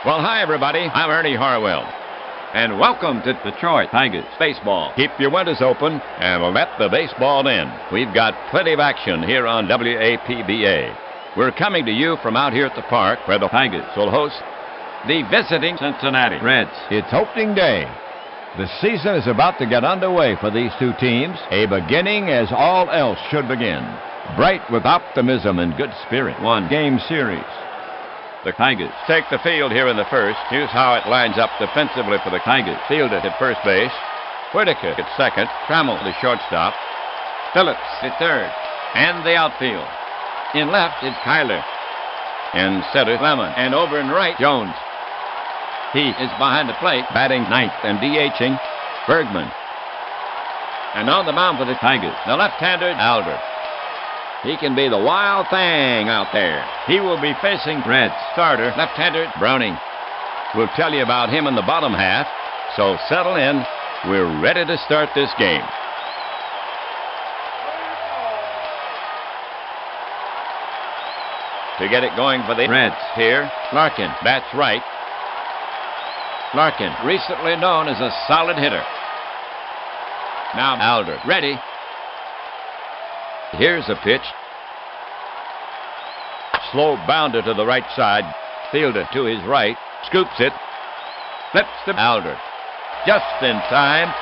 Well, hi, everybody. I'm Ernie Harwell. And welcome to Detroit Tigers baseball. Keep your windows open and let the baseball in. We've got plenty of action here on APBA. We're coming to you from out here at the park where the Tigers will host the visiting Cincinnati Reds. It's opening day. The season is about to get underway for these two teams, a beginning as all else should begin. Bright with optimism and good spirit. One-game series. The Tigers take the field here in the first. Here's how it lines up defensively for the Tigers. Fielded at first base. Whitaker at second. Trammell the shortstop. Phillips at third. And the outfield. In left is Kyler. In center, Lemon. And over in right, Jones. He is behind the plate, batting ninth and DHing Bergman. And on the mound for the Tigers, the left-hander, Alder. He can be the wild thing out there. He will be facing Reds starter, left-hander Browning. We'll tell you about him in the bottom half, so settle in. We're ready to start this game. To get it going for the Reds here, Larkin bats right. Larkin, recently known as a solid hitter. Now Alder, ready. Here's a pitch. Slow bounder to the right side. Fielder to his right. Scoops it. Flips to Alder. Just in time.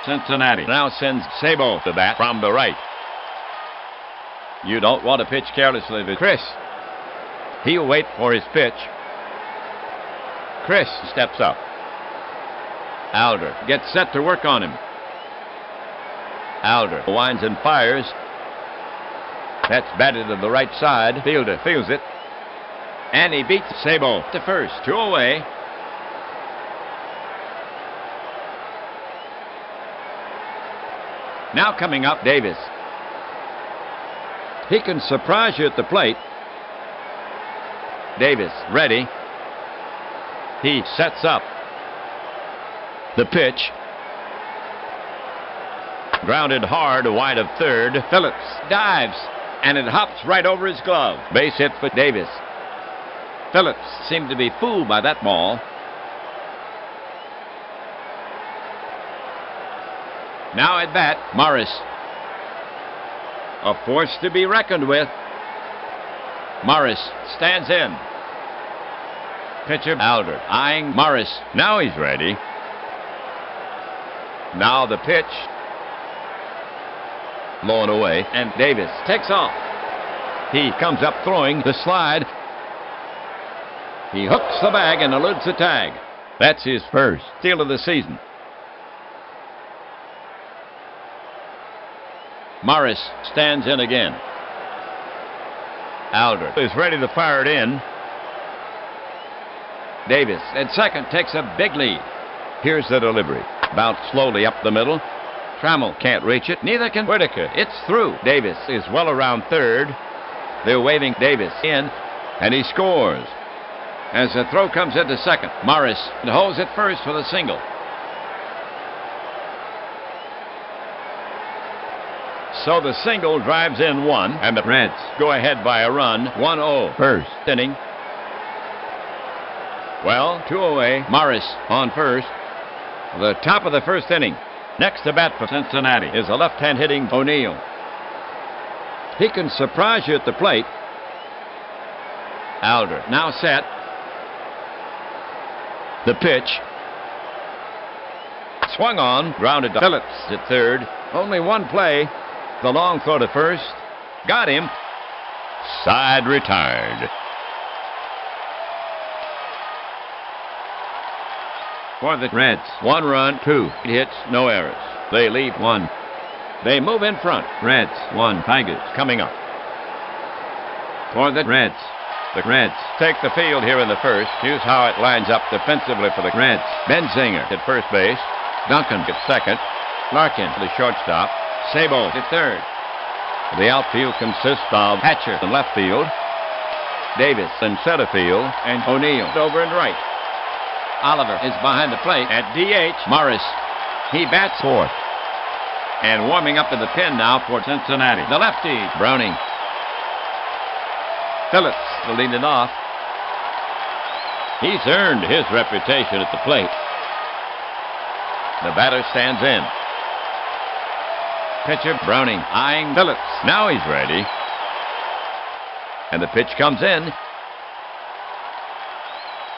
Cincinnati now sends Sabo to bat from the right. You don't want to pitch carelessly to Chris. He'll wait for his pitch. Chris steps up. Alder gets set to work on him. Alder winds and fires. That's batted to the right side. Fielder fields it. And he beats Sabo to first. 2 away. Now coming up, Davis. He can surprise you at the plate. Davis ready. He sets up. The pitch. Grounded hard wide of third. Phillips dives, and it hops right over his glove. Base hit for Davis. Phillips seemed to be fooled by that ball. Now at bat, Morris. A force to be reckoned with. Morris stands in. Pitcher Alder eyeing Morris. Now he's ready. Now the pitch. Low and away, and Davis takes off. He comes up throwing the slide. He hooks the bag and eludes the tag. That's his first steal of the season. Morris stands in again. Alder is ready to fire it in. Davis at second takes a big lead. Here's the delivery. Bounced slowly up the middle. Trammell can't reach it. Neither can Whitaker. It's through. Davis is well around third. They're waving Davis in, and he scores. As the throw comes into second, Morris holds it first for the single. So the single drives in one, and the Reds go ahead by a run, 1-0. First inning. Well, 2 away. Morris on first. The top of the first inning. Next to bat for Cincinnati is a left-hand hitting O'Neill. He can surprise you at the plate. Alder now set. The pitch. Swung on, grounded to Phillips at third. Only one play. The long throw to first. Got him. Side retired. For the Reds, 1 run, 2 hits, no errors. They leave 1. They move in front. Reds 1, Tigers coming up. For the Reds. The Reds take the field here in the first. Here's how it lines up defensively for the Reds. Benzinger at first base. Duncan at second. Larkin the shortstop. Sabo at third. The outfield consists of Hatcher in left field. Davis in center field. And O'Neill over in right. Oliver is behind the plate at DH. Morris. He bats fourth. And warming up in the pen now for Cincinnati. The lefty, Browning. Phillips will lead it off. He's earned his reputation at the plate. The batter stands in. Pitcher Browning eyeing Phillips. Now he's ready. And the pitch comes in.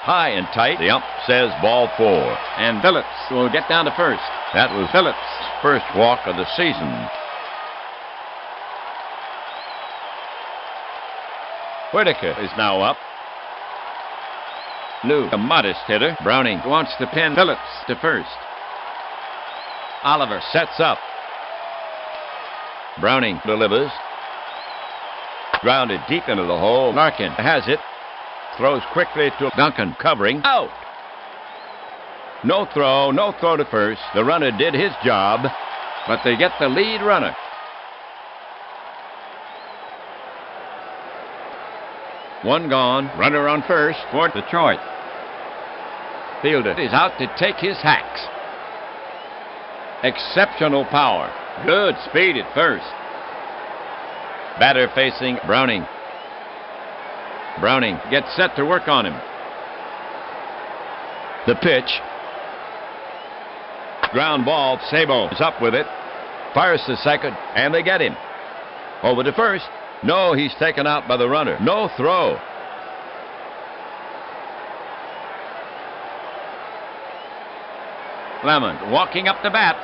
High and tight. The ump says ball 4. And Phillips will get down to first. That was Phillips' first walk of the season. Whitaker is now up. Lou, a modest hitter. Browning wants to pin Phillips to first. Oliver sets up. Browning delivers. Grounded deep into the hole. Larkin has it. Throws quickly to Duncan, covering. Out! No throw to first. The runner did his job, but they get the lead runner. One gone. Runner on first for Detroit. Fielder is out to take his hacks. Exceptional power. Good speed at first. Batter facing Browning. Browning gets set to work on him. The pitch. Ground ball. Sabo is up with it. Fires to second, and they get him. Over to first. No, he's taken out by the runner. No throw. Lemon walking up the bat.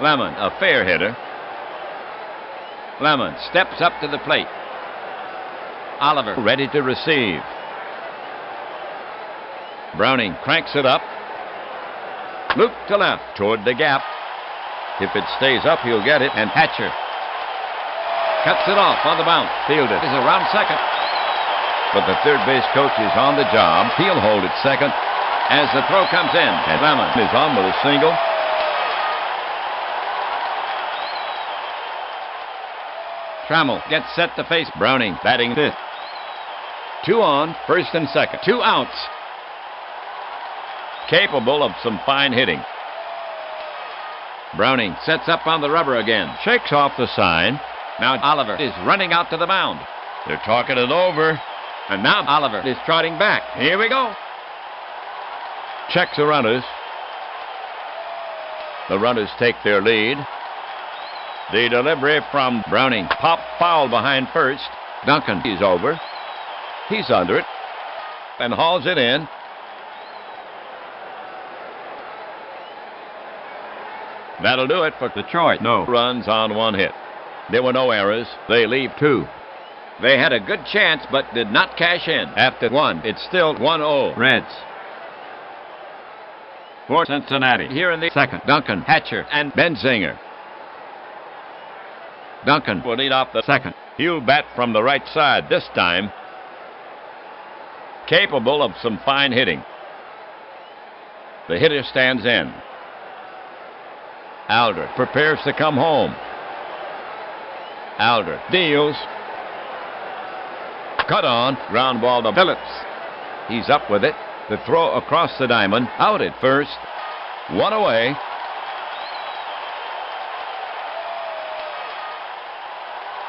Lemon, a fair hitter. Lemon steps up to the plate. Oliver ready to receive. Browning cranks it up. Loop to left toward the gap. If it stays up, he'll get it. And Hatcher cuts it off on the bounce. Fielder is around second. But the third base coach is on the job. He'll hold it second as the throw comes in. And Lemon is on with a single. Trammell gets set to face Browning, batting fifth. 2 on, first and second. 2 outs. Capable of some fine hitting. Browning sets up on the rubber again. Shakes off the sign. Now Oliver is running out to the mound. They're talking it over. And now Oliver is trotting back. Here we go. Checks the runners. The runners take their lead. The delivery from Browning. Pop foul behind first. Duncan is over. He's under it. And hauls it in. That'll do it for Detroit. No runs on 1 hit. There were no errors. They leave 2. They had a good chance but did not cash in. After 1, it's still 1-0. Reds. For Cincinnati. Here in the second, Duncan, Hatcher, and Benzinger. Duncan will lead off the second. He'll bat from the right side this time. Capable of some fine hitting. The hitter stands in. Alder prepares to come home. Alder deals. Cut on. Ground ball to Phillips. He's up with it. The throw across the diamond. Out at first. 1 away.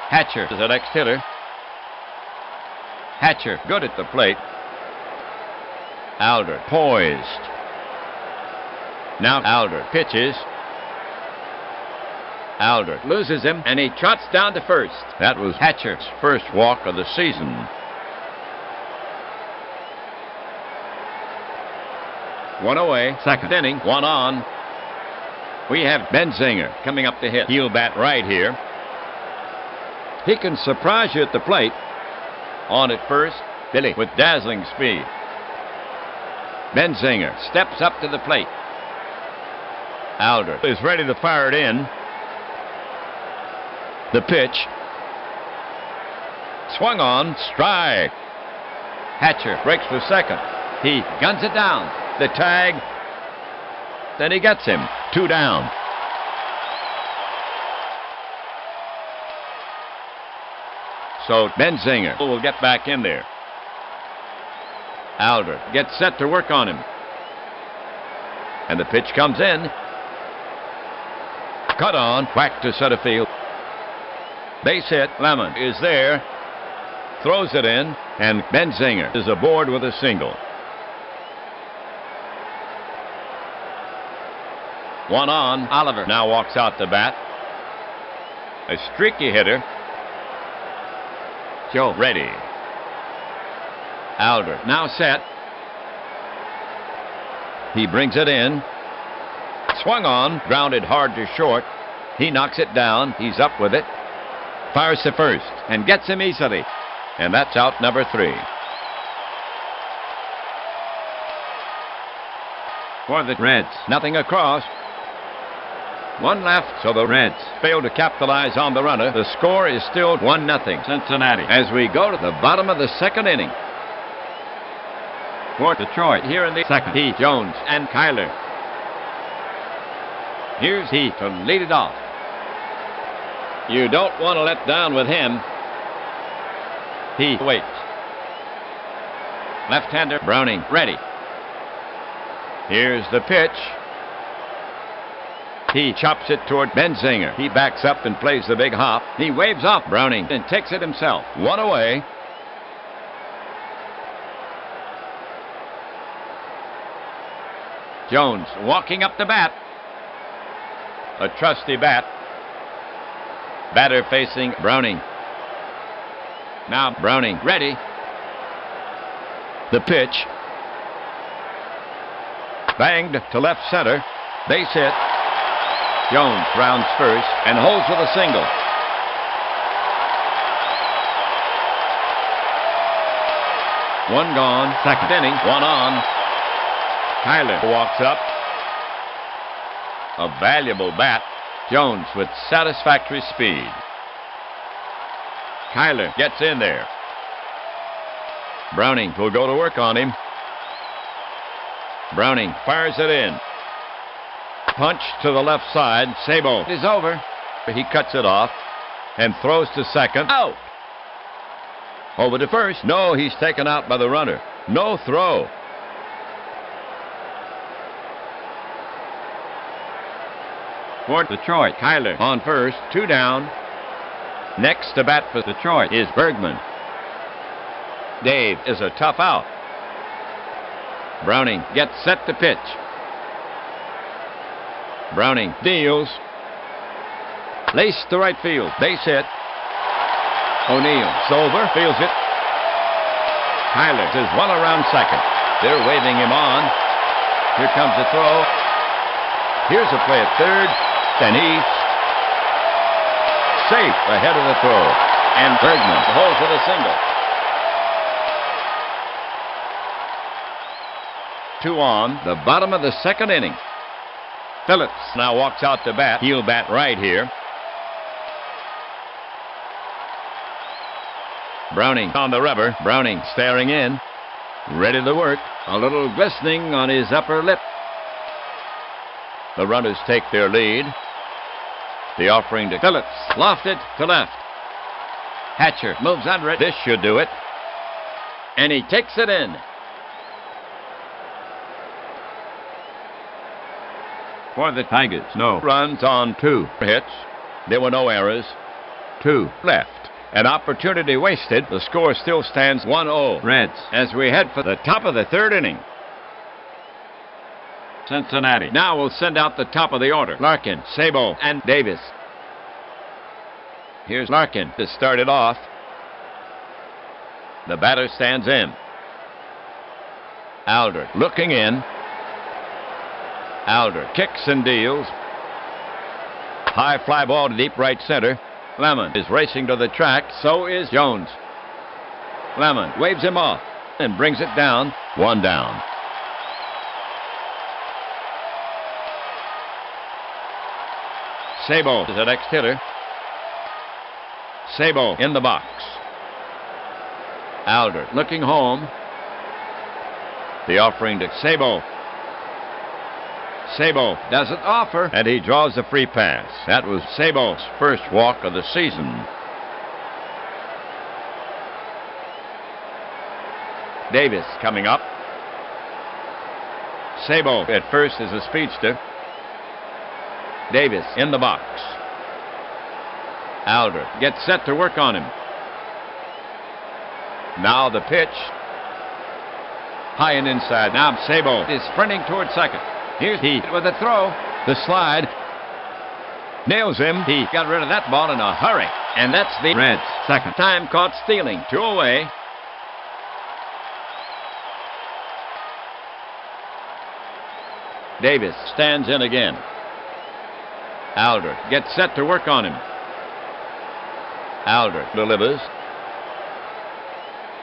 Hatcher is the next hitter. Hatcher good at the plate. Alder poised. Now Alder pitches. Alder loses him, and he trots down to first. That was Hatcher's first walk of the season. One away, second inning, 1 on. We have Benzinger coming up to hit. He'll bat right here. He can surprise you at the plate. On at first, Billy with dazzling speed. Benzinger steps up to the plate. Alder is ready to fire it in. The pitch. Swung on, strike. Hatcher breaks for second. He guns it down. The tag. Then he gets him. 2 down. So Benzinger will get back in there. Alder gets set to work on him. And the pitch comes in. Cut on. Whack to center field. Base hit. Lemon is there. throws it in, and Benzinger is aboard with a single. One on. Oliver now walks out to bat. A streaky hitter. Joe ready. Alder now set. He brings it in. Swung on, grounded hard to short. He knocks it down. He's up with it. Fires to first and gets him easily. And that's out number 3. For the Reds, nothing across. One left, so the Reds fail to capitalize on the runner. The score is still 1-0 Cincinnati as we go to the bottom of the second inning. For Detroit here in the second, Heath, Jones, and Kyler. Here's Heath to lead it off. You don't want to let down with him. Heath waits. Left-hander Browning ready. Here's the pitch. He chops it toward Benzinger. He backs up and plays the big hop. He waves off Browning and takes it himself. One away. Jones walking up the bat. A trusty bat. Batter facing Browning. Now Browning ready. The pitch. Banged to left center. Base hit. Jones rounds first and holds with a single. One gone, second inning, one on. Kyler walks up. A valuable bat. Jones with satisfactory speed. Kyler gets in there. Browning will go to work on him. Browning fires it in. Punch to the left side. Sabo is over. He cuts it off and throws to second. Out. Over to first. No, he's taken out by the runner. No throw. For Detroit, Kyler on first. 2 down. Next to bat for Detroit is Bergman. Dave is a tough out. Browning gets set to pitch. Browning deals. Laced to right field. Base hit. O'Neill. Solver feels it. Kyler is well around second. They're waving him on. Here comes the throw. Here's a play at third. And he's safe ahead of the throw. And Bergman holds with a single. 2 on, the bottom of the second inning. Phillips now walks out to bat. He'll bat right here. Browning on the rubber. Browning staring in. Ready to work. A little glistening on his upper lip. The runners take their lead. The offering to Phillips. Lofted to left. Hatcher moves under it. This should do it. And he takes it in. For the Tigers, no runs on 2 hits. There were no errors. 2 left. An opportunity wasted. The score still stands 1-0 Reds as we head for the top of the third inning. Cincinnati now will send out the top of the order. Larkin, Sabo, and Davis. Here's Larkin to start it off. The batter stands in. Alder looking in. Alder kicks and deals. High fly ball to deep right center. Lemon is racing to the track. So is Jones. Lemon waves him off and brings it down. 1 down. Sabo is the next hitter. Sabo in the box. Alder looking home. The offering to Sabo. Sabo doesn't offer, and he draws a free pass. That was Sabo's first walk of the season. Davis coming up. Sabo at first is a speedster. Davis in the box. Alder gets set to work on him. Now the pitch. High and inside. Now Sabo is sprinting toward second. Here's he with a throw. The slide. Nails him. He got rid of that ball in a hurry. And that's the Reds' second time caught stealing. 2 away. Davis stands in again. Alder gets set to work on him. Alder delivers.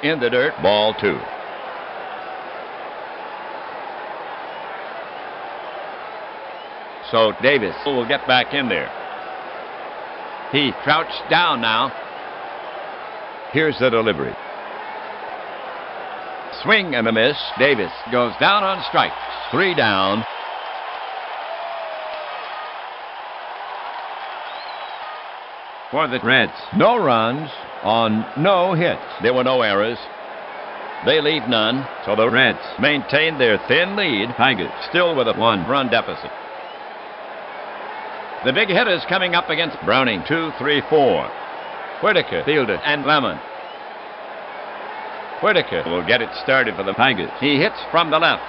In the dirt, ball 2. So Davis will get back in there. He crouched down now. Here's the delivery. Swing and a miss. Davis goes down on strikes. 3 down. For the Reds, no runs on no hits. There were no errors. They leave none, so the Reds maintain their thin lead. Tigers still with a 1-run deficit. The big hitters coming up against Browning. 2, 3, 4. Whitaker, Fielder, and Lemon. Whitaker will get it started for the Tigers. He hits from the left.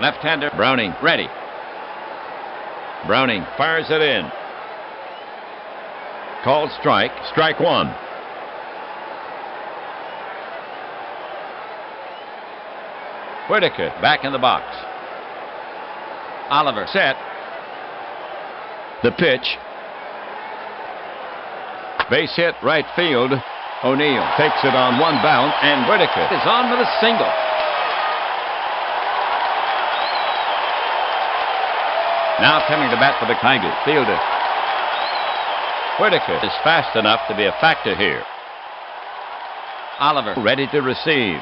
Left-hander Browning ready. Browning fires it in. Called strike. Strike 1. Whitaker back in the box. Oliver set. The pitch. Base hit right field. O'Neill takes it on 1 bounce, and Whitaker is on with a single. Now coming to bat for the Tigers, Fielder. Whitaker is fast enough to be a factor here. Oliver ready to receive.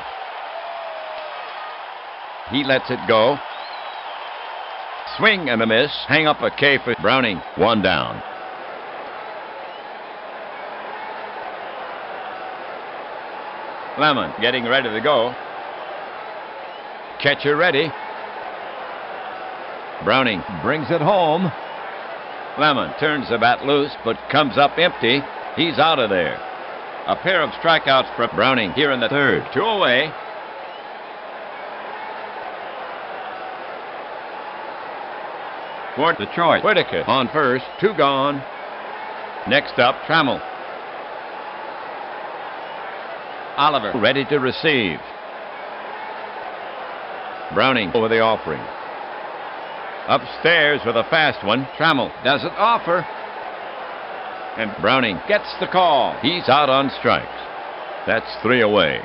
He lets it go. Swing and a miss. Hang up a K for Browning. 1 down. Lemon getting ready to go. Catcher ready. Browning brings it home. Lemon turns the bat loose, but comes up empty. He's out of there. A pair of strikeouts for Browning here in the third. 2 away. For Detroit, Whitaker on first. 2 gone. Next up, Trammell. Oliver ready to receive. Browning over the offering. Upstairs with a fast one. Trammell doesn't offer. And Browning gets the call. He's out on strikes. That's 3 away.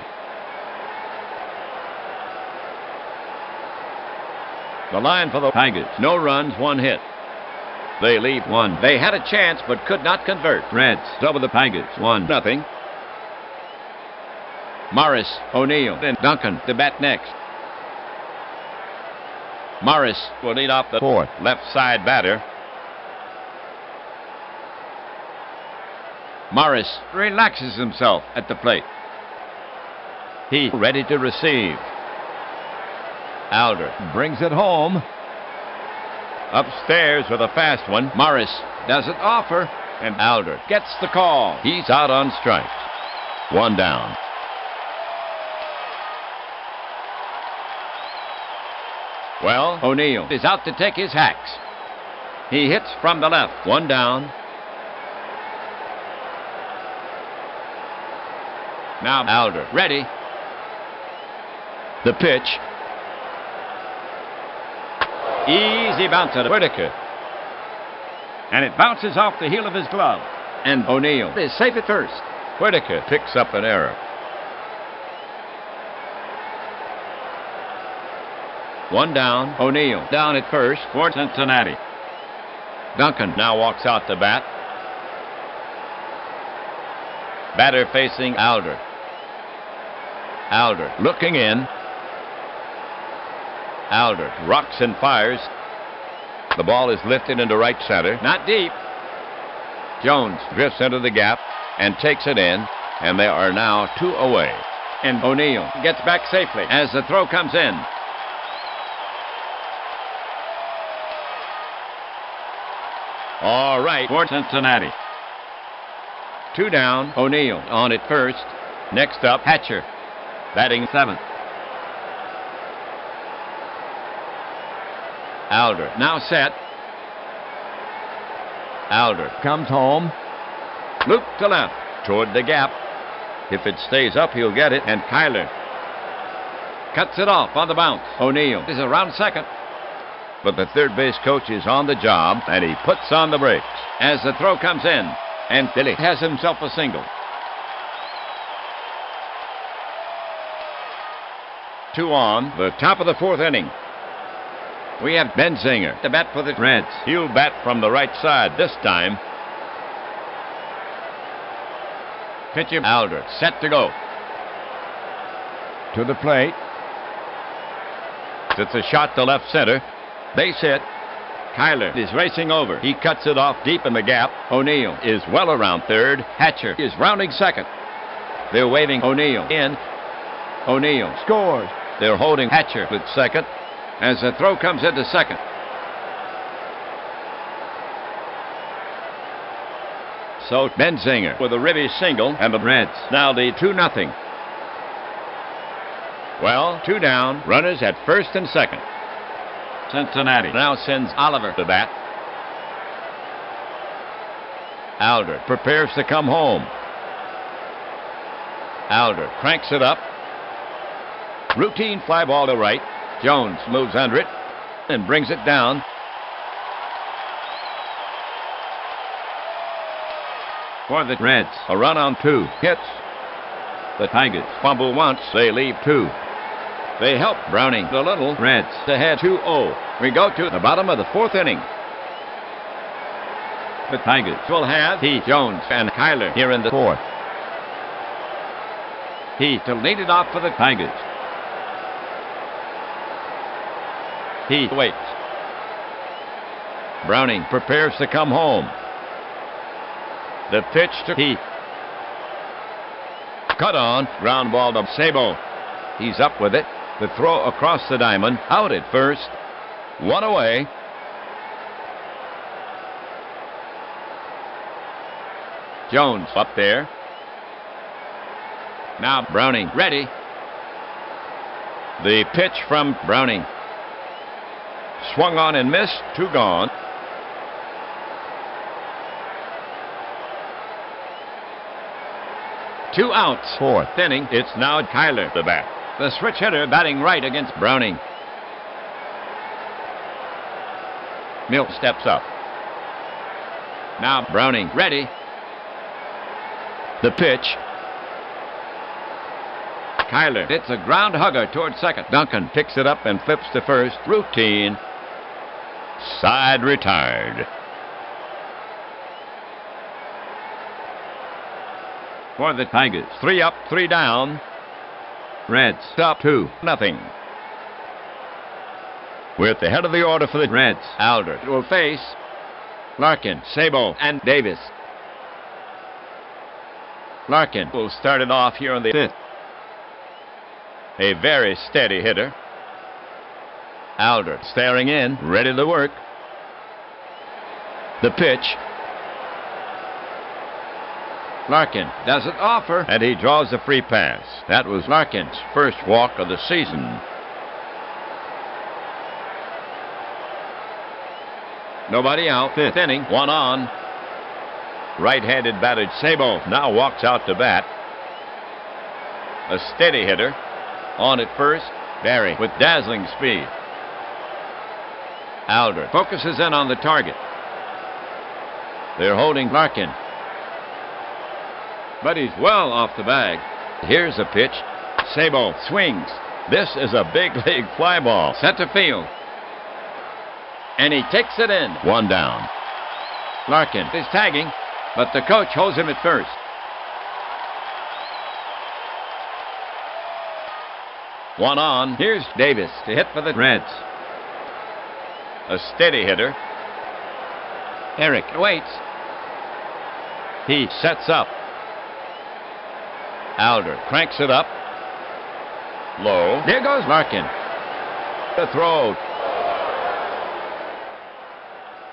The line for the Tigers. No runs, 1 hit. They leave 1. They had a chance but could not convert. Reds over the Tigers. 1-0. Morris, O'Neill, and Duncan to bat next. Morris will lead off the 4th. Left side batter. Morris relaxes himself at the plate. He ready to receive. Alder brings it home. Upstairs with a fast one. Morris doesn't offer, and Alder gets the call. He's out on strikes. 1 down. Well, O'Neill is out to take his hacks. He hits from the left. 1 down. Now Alder ready. The pitch. Easy bounce at Whitaker. And it bounces off the heel of his glove. And O'Neill is safe at first. Whitaker picks up an error. 1 down. O'Neill down at first for Cincinnati. Duncan now walks out to bat. Batter facing Alder. Alder looking in. Alder rocks and fires. The ball is lifted into right center. Not deep. Jones drifts into the gap and takes it in, and they are now 2 away. And O'Neill gets back safely as the throw comes in. All right for Cincinnati. 2 down. O'Neill on at first. Next up, Hatcher, batting 7th. Alder now set. Alder comes home. Loop to left toward the gap. If it stays up, he'll get it. And Kyler cuts it off on the bounce. O'Neill is around second. But the third base coach is on the job, and he puts on the brakes as the throw comes in. And Billy has himself a single. 2 on, the top of the 4th inning. We have Benzinger to bat for the Reds. He'll bat from the right side this time. Pitcher Alder set to go. To the plate. It's a shot to left center. Base hit. Kyler is racing over. He cuts it off deep in the gap. O'Neill is well around third. Hatcher is rounding second. They're waving O'Neill in. O'Neill scores. They're holding Hatcher at second as the throw comes into second. So Benzinger with a ribby single, and the Reds now lead 2-0. Well, 2 down, runners at first and second. Cincinnati now sends Oliver to bat. Alder prepares to come home. Alder cranks it up. Routine fly ball to right. Jones moves under it and brings it down. For the Reds, a run on 2 hits. The Tigers fumble once, they leave 2. They help Browning. The little Reds ahead 2-0. We go to the bottom of the 4th inning. The Tigers will have Jones and Kyler here in the 4th. To lead it off for the Tigers. He waits. Browning prepares to come home. The pitch to Heath. Cut on. Ground ball to Sabo. He's up with it. The throw across the diamond. Out at first. 1 away. Jones up there. Now Browning ready. The pitch from Browning. Swung on and missed. 2 gone. Two outs. 4th inning. It's now Kyler the bat. The switch hitter batting right against Browning. Milt steps up. Now Browning ready. The pitch. Kyler hits a ground hugger towards second. Duncan picks it up and flips to first. Routine. Side retired. For the Tigers, 3 up, 3 down. Reds up 2-0. We're at the head of the order for the Reds. Alder will face Larkin, Sabo, and Davis. Larkin will start it off here in the 5th. A very steady hitter. Alder staring in, ready to work. The pitch. Larkin doesn't offer, and he draws a free pass. That was Larkin's first walk of the season. Nobody out. 5th inning, 1 on. Right-handed batter Sabo now walks out to bat. A steady hitter. On at first, Barry with dazzling speed. Alder focuses in on the target. They're holding Larkin. But he's well off the bag. Here's a pitch. Sabo swings. This is a big league fly ball. Set to field. And he takes it in. 1 down. Larkin is tagging, but the coach holds him at first. One on. Here's Davis to hit for the Reds. A steady hitter. Eric waits. He sets up. Alder cranks it up. Low. There goes Larkin. The throw.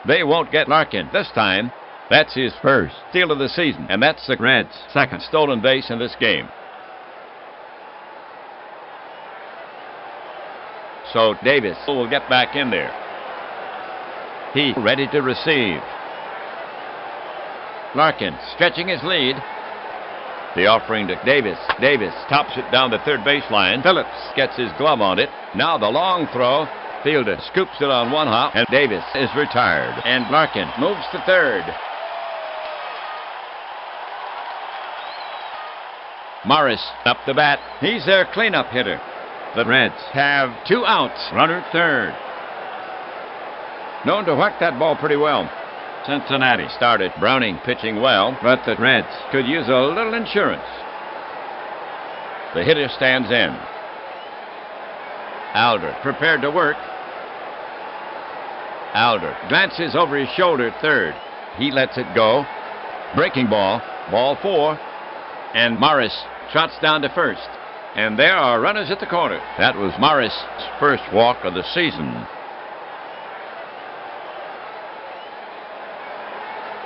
They won't get Larkin this time. That's his first steal of the season, and that's the Reds' second stolen base in this game. So Davis will get back in there. He ready to receive. Larkin stretching his lead. The offering to Davis. Davis tops it down the third baseline. Phillips gets his glove on it. Now the long throw. Fielder scoops it on one hop, and Davis is retired. And Larkin moves to third. Morris up the bat. He's their cleanup hitter. The Reds have 2 outs. Runner third. Known to whack that ball pretty well. Cincinnati started. Browning pitching well, but the Reds could use a little insurance. The hitter stands in. Alder prepared to work. Alder glances over his shoulder at third. He lets it go. Breaking ball. Ball 4. And Morris trots down to first. And there are runners at the corner. That was Morris' first walk of the season.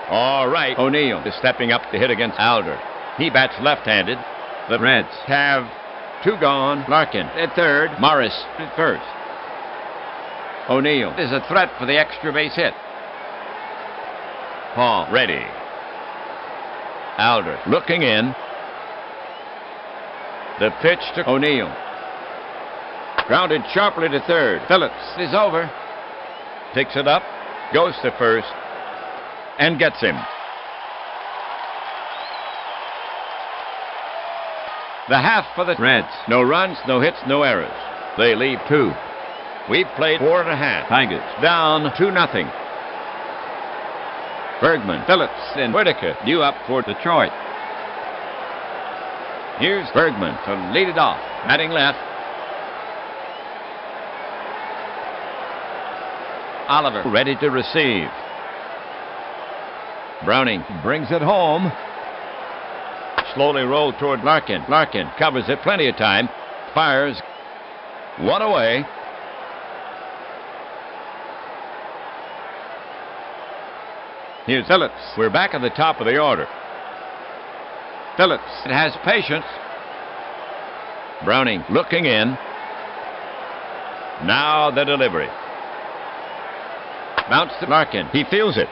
All right, O'Neill is stepping up to hit against Alder. He bats left-handed. The Reds have 2 gone. Larkin at third. Morris at first. O'Neill is a threat for the extra base hit. Paul ready. Alder looking in. The pitch to O'Neill. Grounded sharply to third. Phillips is over. Picks it up. Goes to first. And gets him. The half for the Reds. No runs, no hits, no errors. They leave 2. We've played 4.5. Tigers down 2-0. Bergman, Phillips, and Whitaker due up for Detroit. Here's Bergman to lead it off. Batting left. Oliver ready to receive. Browning brings it home. Slowly rolled toward Larkin. Larkin covers it plenty of time. Fires. 1 away. Here's Phillips. We're back at the top of the order. Phillips has patience. Browning looking in. Now the delivery. Bounce to Larkin. He feels it.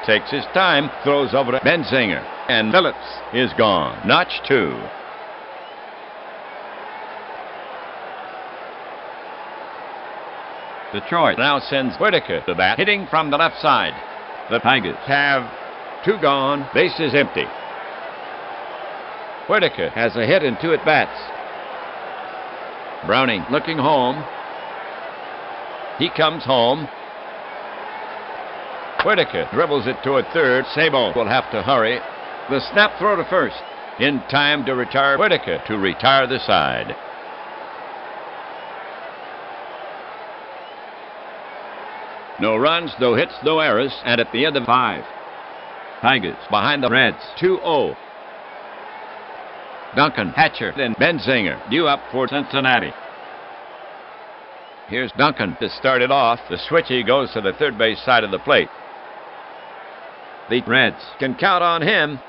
Takes his time. Throws over to Benzinger. And Phillips is gone. Notch 2. Detroit now sends Whitaker to bat, hitting from the left side. The Tigers have 2 gone. Base is empty. Whitaker has a hit and 2 at-bats. Browning looking home. He comes home. Whitaker dribbles it toward third. Sabo will have to hurry. The snap throw to first. In time to retire Whitaker to retire the side. No runs, no hits, no errors, and at the end of 5. Tigers behind the Reds, 2-0. Duncan, Hatcher, and Benzinger due up for Cincinnati. Here's Duncan to start it off. The switchy goes to the third base side of the plate. The Reds can count on him.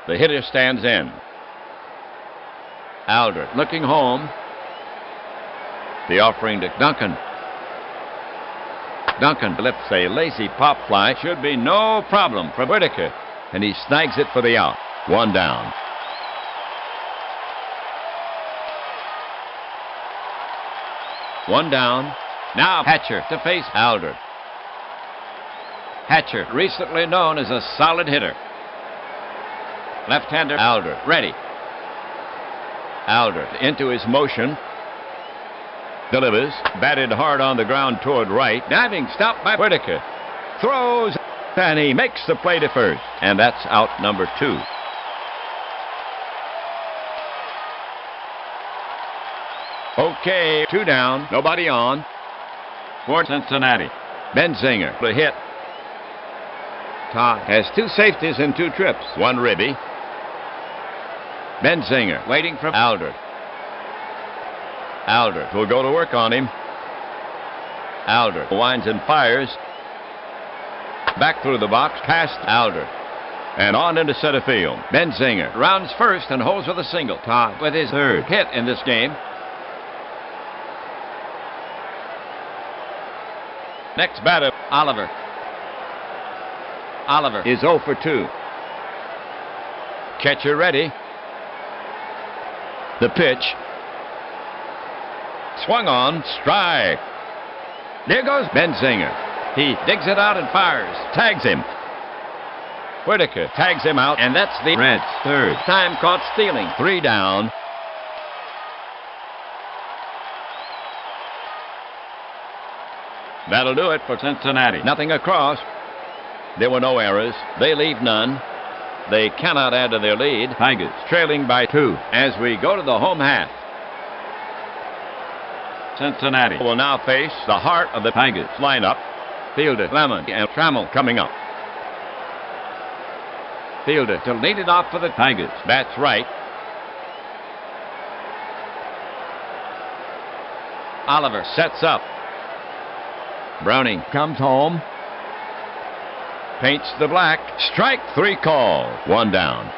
The hitter stands in. Alder looking home. The offering to Duncan. Duncan lifts a lazy pop fly. Should be no problem for Whitaker. And he snags it for the out. 1 down. One down. Now Hatcher to face Alder. Hatcher, recently known as a solid hitter. Left-hander Alder, ready. Alder into his motion. Delivers, batted hard on the ground toward right. Diving stop by Whitaker. Throws, and he makes the play to first. And that's out number 2. Okay, 2 down, nobody on. For Cincinnati. Benzinger, the hit. Todd has 2 safeties and 2 trips. 1 ribby. Benzinger waiting for Alder. Alder will go to work on him. Alder winds and fires. Back through the box, past Alder. And on into center field. Benzinger rounds first and holds with a single. Todd with his third hit in this game. Next batter, Oliver. Oliver is 0 for 2. Catcher ready. The pitch. Swung on, strike. There goes Benzinger. He digs it out and fires. Tags him. Whitaker tags him out, and that's the Reds' third time caught stealing. 3 down. That'll do it for Cincinnati. Nothing across. There were no errors. They leave none. They cannot add to their lead. Tigers trailing by 2 as we go to the home half. Cincinnati will now face the heart of the Tigers lineup. Fielder, Lemon, and Trammell coming up. Fielder to lead it off for the Tigers. That's right. Oliver sets up. Browning comes home. Paints the black. Strike 3 call. 1 down.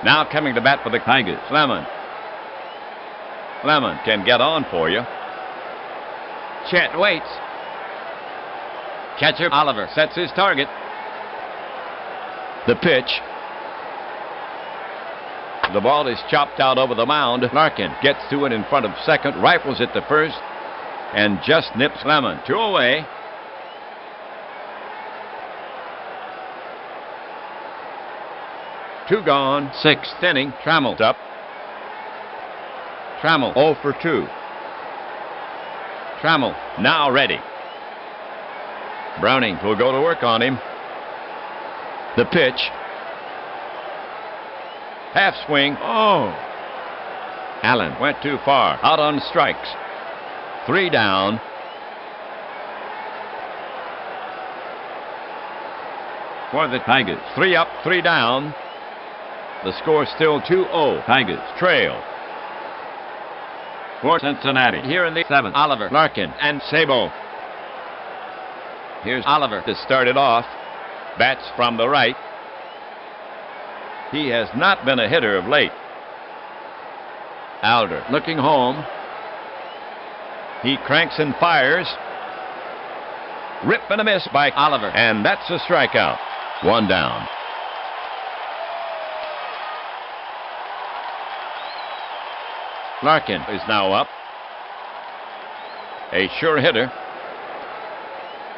Now coming to bat for the Tigers. Lemon. Lemon can get on for you. Chet waits. Catcher Oliver sets his target. The pitch. The ball is chopped out over the mound. Larkin gets to it in front of second, rifles it to first, and just nips Lemon. 2 away. Two gone. 6th inning. Trammell's up. Trammell 0 for 2. Trammell now ready. Browning will go to work on him. The pitch. Half swing. Oh! Allen went too far. Out on strikes. 3 down. For the Tigers. 3 up, 3 down. The score still 2-0. Tigers trail. For Cincinnati. Here in the 7th. Oliver, Larkin, and Sabo. Here's Oliver to start it off. Bats from the right. He has not been a hitter of late. Alder looking home. He cranks and fires. Rip and a miss by Oliver. And that's a strikeout. 1 down. Larkin is now up. A sure hitter.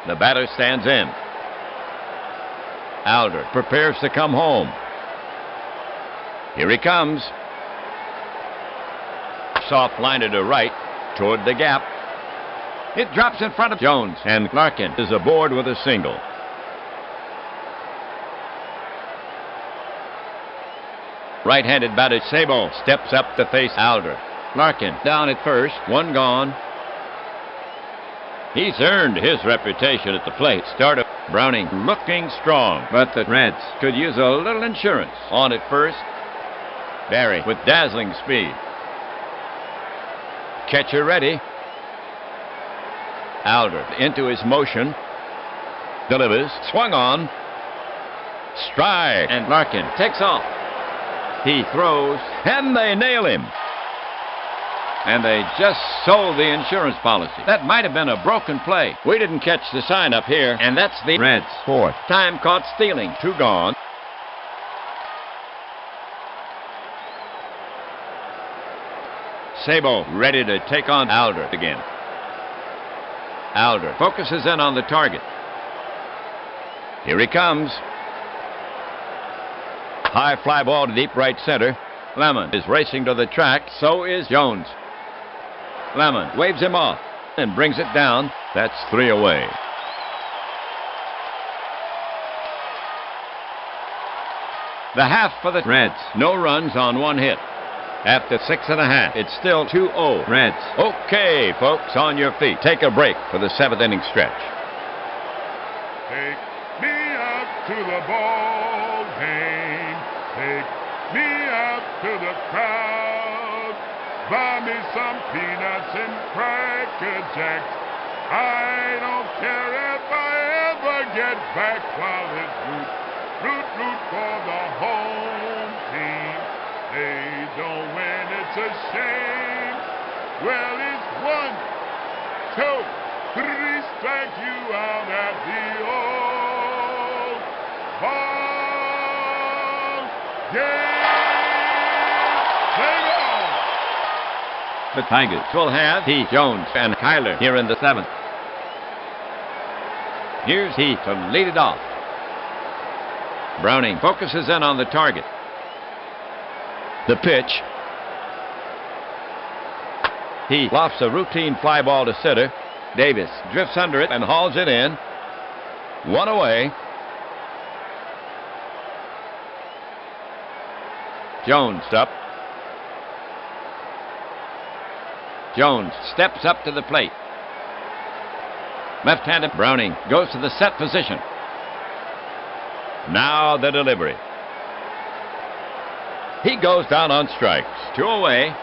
The batter stands in. Alder prepares to come home. Here he comes. Soft liner to right, toward the gap. It drops in front of Jones, and Larkin is aboard with a single. Right-handed batter Sabo steps up to face Alder. Larkin down at first, 1 gone. He's earned his reputation at the plate. Starter Browning looking strong, but the Reds could use a little insurance. On at first. Barry with dazzling speed. Catcher ready. Alder into his motion. Delivers. Swung on. Strike. And Larkin takes off. He throws, and they nail him. And they just sold the insurance policy. That might have been a broken play. We didn't catch the sign up here, and that's the Reds' 4th time caught stealing. 2 gone. Sabo ready to take on Alder again. Alder focuses in on the target. Here he comes. High fly ball to deep right center. Lemon is racing to the track. So is Jones. Lemon waves him off and brings it down. That's 3 away. The half for the Reds. No runs on 1 hit. After 6.5, it's still 2-0 Reds. Okay, folks, on your feet. Take a break for the 7th inning stretch. Take me out to the ball game. Take me out to the crowd. Buy me some peanuts and cracker jacks. I don't care if I ever get back while it's root for the home team. They don't win, it's a shame. Well, it's 1, 2, 3 strike you out at the old ball game. Play on. The Tigers will have Heath, Jones, and Kyler here in the 7th. Here's Heath to lead it off. Browning focuses in on the target. The pitch. He lofts a routine fly ball to center. Davis drifts under it and hauls it in. 1 away. Jones up. Jones steps up to the plate. Left-handed Browning goes to the set position. Now the delivery. He goes down on strikes. 2 away.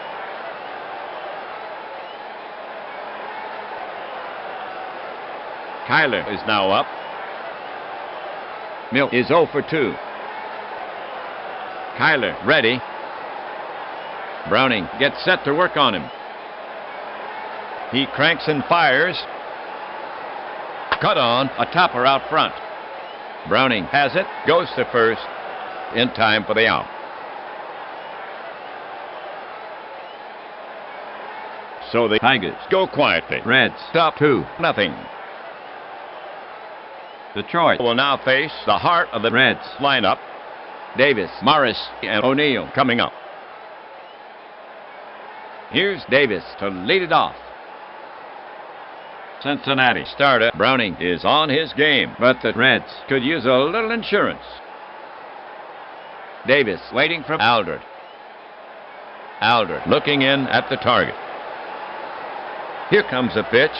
Kyler is now up. Milk is 0 for 2. Kyler ready. Browning gets set to work on him. He cranks and fires. Cut on, a topper out front. Browning has it, goes to first, in time for the out. So the Tigers go quietly. Reds stop 2-0. Detroit will now face the heart of the Reds lineup. Davis, Morris, and O'Neill coming up. Here's Davis to lead it off. Cincinnati starter Browning is on his game, but the Reds could use a little insurance. Davis waiting for Aldred. Aldred looking in at the target. Here comes the pitch.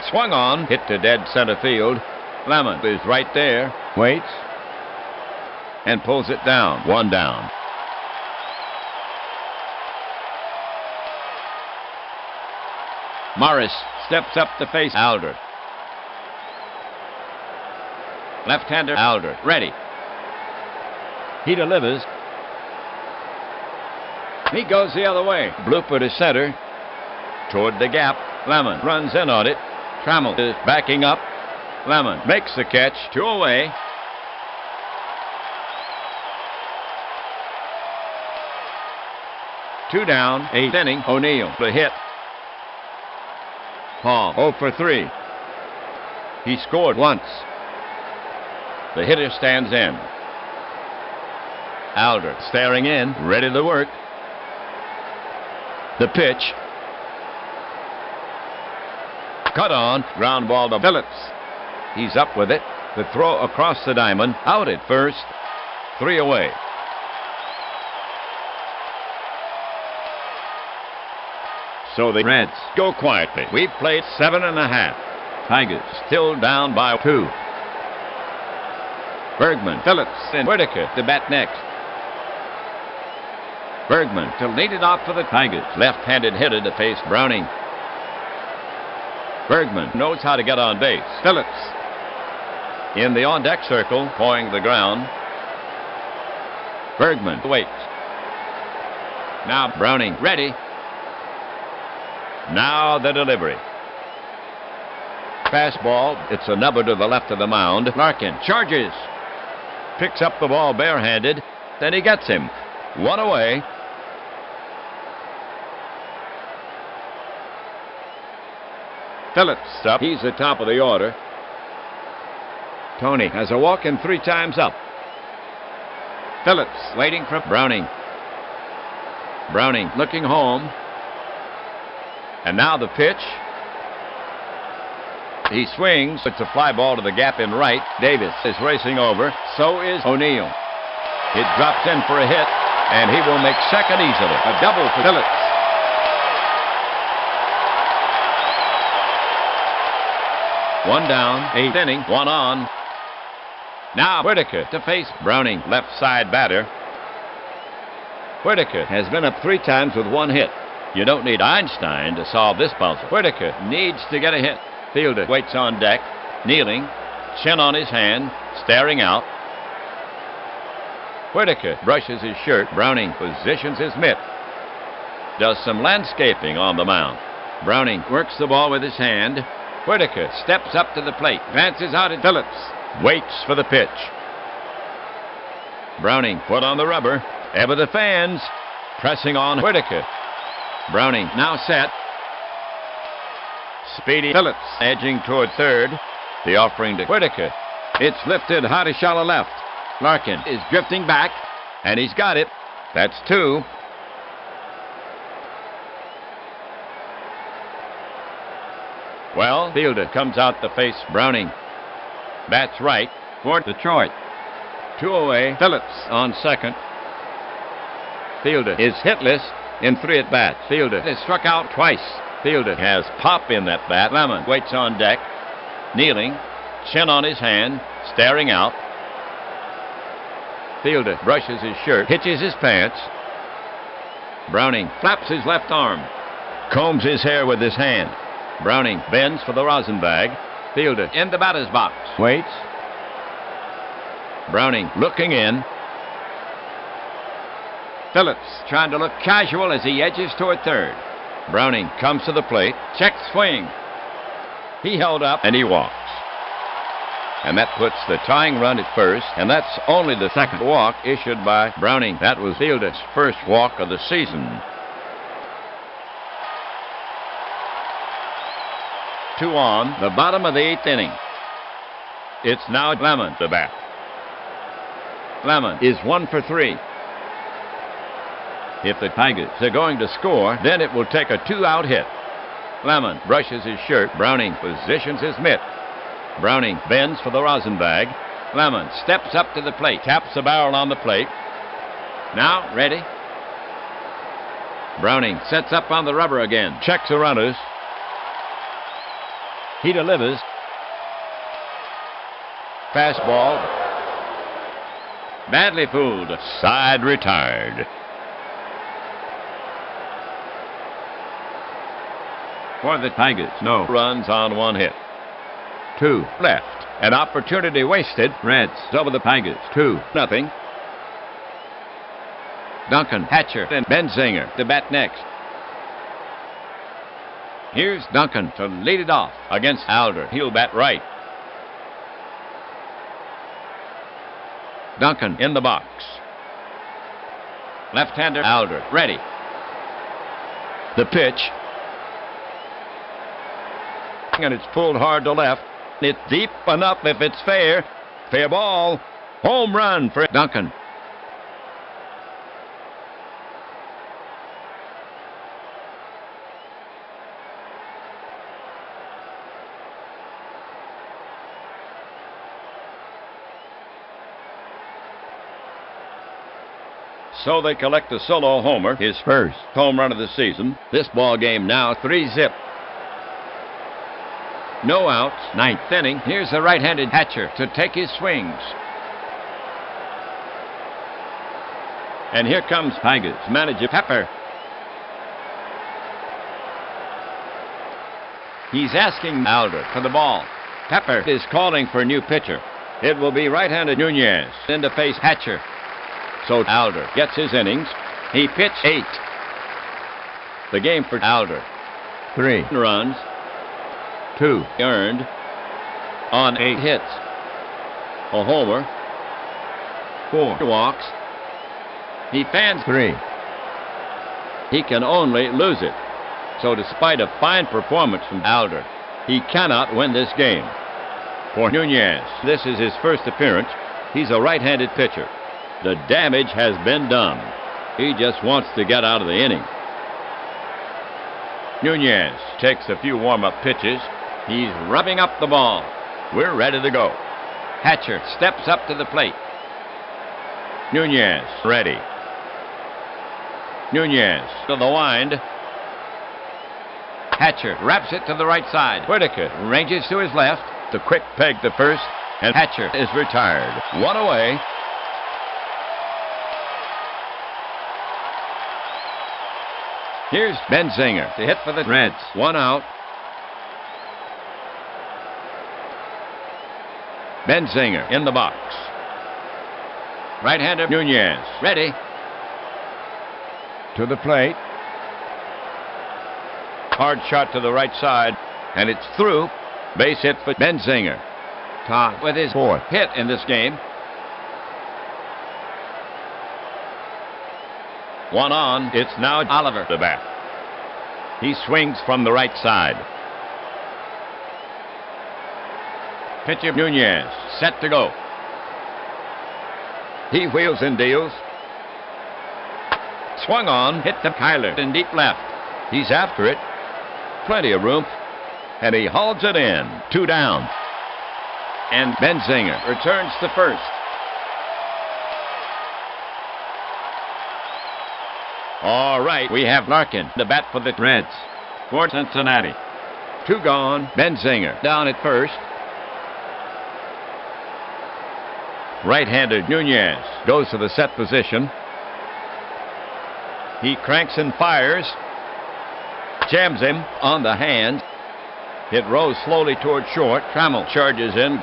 Swung on, hit to dead center field. Lemon is right there, waits, and pulls it down. 1 down. Morris steps up to face Aldred. Left-hander Aldred ready. He delivers. He goes the other way. Blooper to center. Toward the gap. Lemon runs in on it. Trammell is backing up. Lemon makes the catch. 2 away. Two down. 8th inning. O'Neill the hit. Paul 0 for 3. He scored once. The hitter stands in. Aldred staring in, ready to work. The pitch. Cut on, ground ball to Phillips. He's up with it. The throw across the diamond, out at first. 3 away. So the Reds go quietly. We've played 7.5. Tigers still down by 2. Bergman, Phillips, and Whitaker to bat next. Bergman to lead it off for the Tigers. Left-handed hitter to face Browning. Bergman knows how to get on base. Phillips in the on-deck circle, pawing the ground. Bergman waits. Now Browning ready. Now the delivery. Fastball. It's a nubber to the left of the mound. Larkin charges. Picks up the ball barehanded. Then he gets him. 1 away. Phillips up. He's the top of the order. Tony has a walk and 3 times up. Phillips waiting for Browning. Browning looking home. And now the pitch. He swings. It's a fly ball to the gap in right. Davis is racing over. So is O'Neill. It drops in for a hit, and he will make second easily. A double for Phillips. One down, 8th inning, 1 on. Now Whitaker to face Browning, left side batter. Whitaker has been up 3 times with 1 hit. You don't need Einstein to solve this puzzle. Whitaker needs to get a hit. Fielder waits on deck, kneeling, chin on his hand, staring out. Whitaker brushes his shirt. Browning positions his mitt. Does some landscaping on the mound. Browning works the ball with his hand. Whitaker steps up to the plate, advances out at Phillips, waits for the pitch. Browning foot on the rubber. Ever the fans pressing on Whitaker. Browning now set. Speedy Phillips edging toward third. The offering to Whitaker. It's lifted high to shallow left. Larkin is drifting back, and he's got it. That's 2. Well, fielder comes out to face Browning. Bats right for Detroit. 2 away. Phillips on second. Fielder is hitless in 3 at-bats. Fielder is struck out twice. Fielder has pop in that bat. Lemon waits on deck, kneeling, chin on his hand, staring out. Fielder brushes his shirt, hitches his pants. Browning flaps his left arm, combs his hair with his hand. Browning bends for the rosin bag. Fielder in the batter's box. Waits. Browning looking in. Phillips trying to look casual as he edges toward third. Browning comes to the plate, checks swing. He held up and he walks. And that puts the tying run at first, and that's only the second walk issued by Browning. That was Fielder's first walk of the season. 2 on, the bottom of the 8th inning. It's now Lemon to bat. Lemon is 1 for 3. If the Tigers are going to score, then it will take a 2-out hit. Lemon brushes his shirt. Browning positions his mitt. Browning bends for the rosin bag. Lemon steps up to the plate, taps the barrel on the plate. Now ready. Browning sets up on the rubber again, checks the runners. He delivers. Fastball. Badly fooled. Side retired. For the Tigers, no runs on 1 hit. 2 left. An opportunity wasted. Reds over the Tigers. 2-0. Duncan, Hatcher, and Benzinger to bat next. Here's Duncan to lead it off against Alder. He'll bat right. Duncan in the box. Left-hander Alder ready. The pitch. And it's pulled hard to left. It's deep enough if it's fair. Fair ball. Home run for Duncan. So they collect a solo homer, his first home run of the season. This ball game now 3-0. No outs, 9th inning. Here's the right-handed Hatcher to take his swings. And here comes Tigers manager Pepper. He's asking Alder for the ball. Pepper is calling for a new pitcher. It will be right-handed Nunez in to face Hatcher. So Alder gets his innings. He pitched 8. The game for Alder. 3 runs. 2 earned on 8 hits. A homer. 4 walks. He fans 3. He can only lose it. So despite a fine performance from Alder, he cannot win this game. For Nunez, this is his first appearance. He's a right-handed pitcher. The damage has been done. He just wants to get out of the inning. Nunez takes a few warm-up pitches. He's rubbing up the ball. We're ready to go. Hatcher steps up to the plate. Nunez ready. Nunez to the wind. Hatcher wraps it to the right side. Whitaker ranges to his left. The quick peg to first, and Hatcher is retired. 1 away. Here's Benzinger to hit for the Reds. 1 out. Benzinger in the box. Right-hander Nunez. Ready. To the plate. Hard shot to the right side. And it's through. Base hit for Benzinger. Todd with his 4th hit in this game. 1 on. It's now Oliver the bat. He swings from the right side. Pitcher Nunez set to go. He wheels and deals. Swung on, hit to Kyler in deep left. He's after it. Plenty of room. And he hauls it in. 2 down. And Benzinger returns to first. All right, we have Larkin, the bat for the Reds. For Cincinnati. 2 gone. Benzinger down at first. Right-hander Nunez goes to the set position. He cranks and fires. Jams him on the hand. It rolls slowly toward short. Trammell charges in.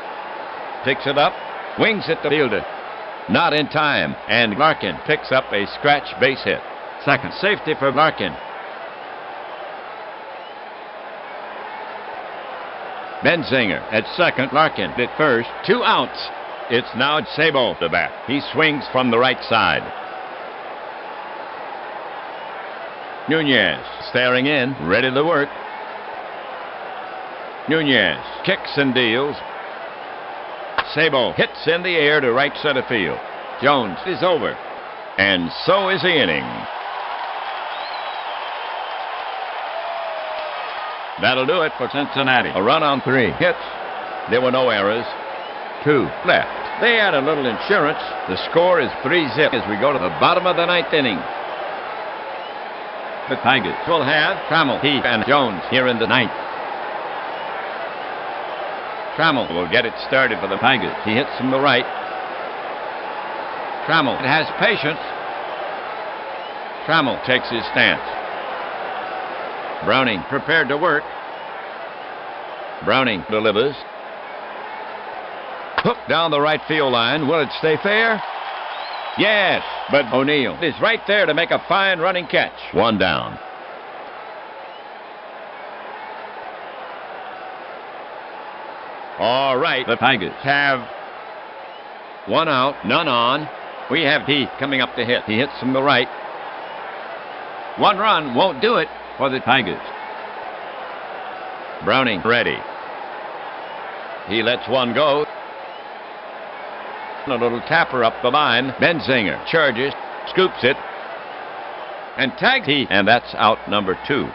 Picks it up. Wings it to fielder. Not in time. And Larkin picks up a scratch base hit. Second safety for Larkin. Benzinger at second. Larkin at first. 2 outs. It's now Sabo the bat. He swings from the right side. Nunez staring in, ready to work. Nunez kicks and deals. Sabo hits in the air to right center field. Jones is over. And so is the inning. That'll do it for Cincinnati. A run on 3 hits. There were no errors. 2 left. They had a little insurance. The score is 3-0 as we go to the bottom of the 9th inning. The Tigers will have Trammell, Heath, and Jones here in the 9th. Trammell will get it started for the Tigers. He hits from the right. Trammell has patience. Trammell takes his stance. Browning prepared to work. Browning delivers. Hook down the right field line. Will it stay fair? Yes, but O'Neill is right there to make a fine running catch. 1 down. All right, the Tigers have 1 out, none on. We have Heath coming up to hit. He hits from the right. 1 run won't do it for the Tigers. Browning ready. He lets 1 go. A little tapper up the line. Benzinger charges, scoops it, and tags Heath. And that's out number 2.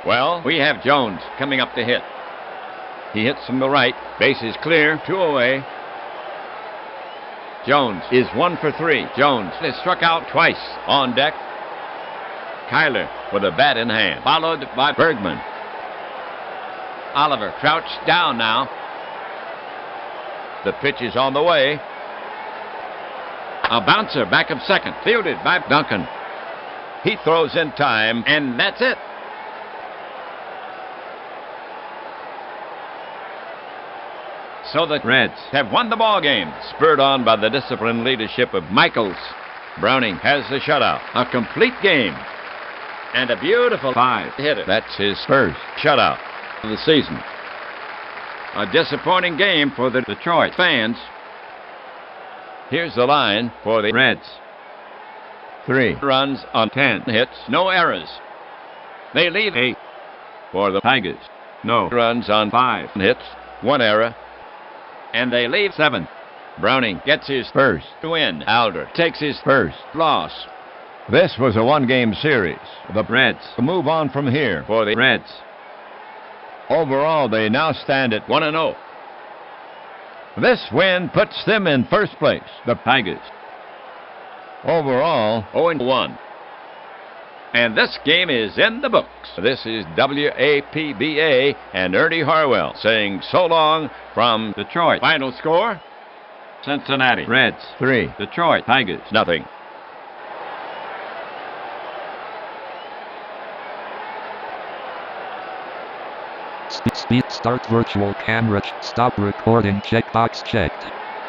Well, we have Jones coming up to hit. He hits from the right. Base is clear. 2 away. Jones is 1 for 3. Jones is struck out twice. On deck, Kyler with a bat in hand, followed by Bergman. Oliver crouched down now. The pitch is on the way. A bouncer back of second, fielded by Duncan. He throws in time, and that's it. So the Reds have won the ball game, spurred on by the disciplined leadership of Michaels. Browning has the shutout. A complete game. And a beautiful 5-hitter. That's his first shutout of the season. A disappointing game for the Detroit fans. Here's the line for the Reds. 3 runs on 10 hits, no errors. They leave 8 for the Tigers. No runs on 5 hits, 1 error. And they leave 7. Browning gets his first win. Alder takes his first loss. This was a 1-game series. The Reds move on from here For the Reds. Overall, they now stand at 1-0. This win puts them in first place. The Tigers. Overall, 0-1. And this game is in the books. This is APBA and Ernie Harwell saying so long from Detroit. Final score, Cincinnati Reds 3. Detroit Tigers nothing. Speed start virtual camera. Stop recording checkbox checked.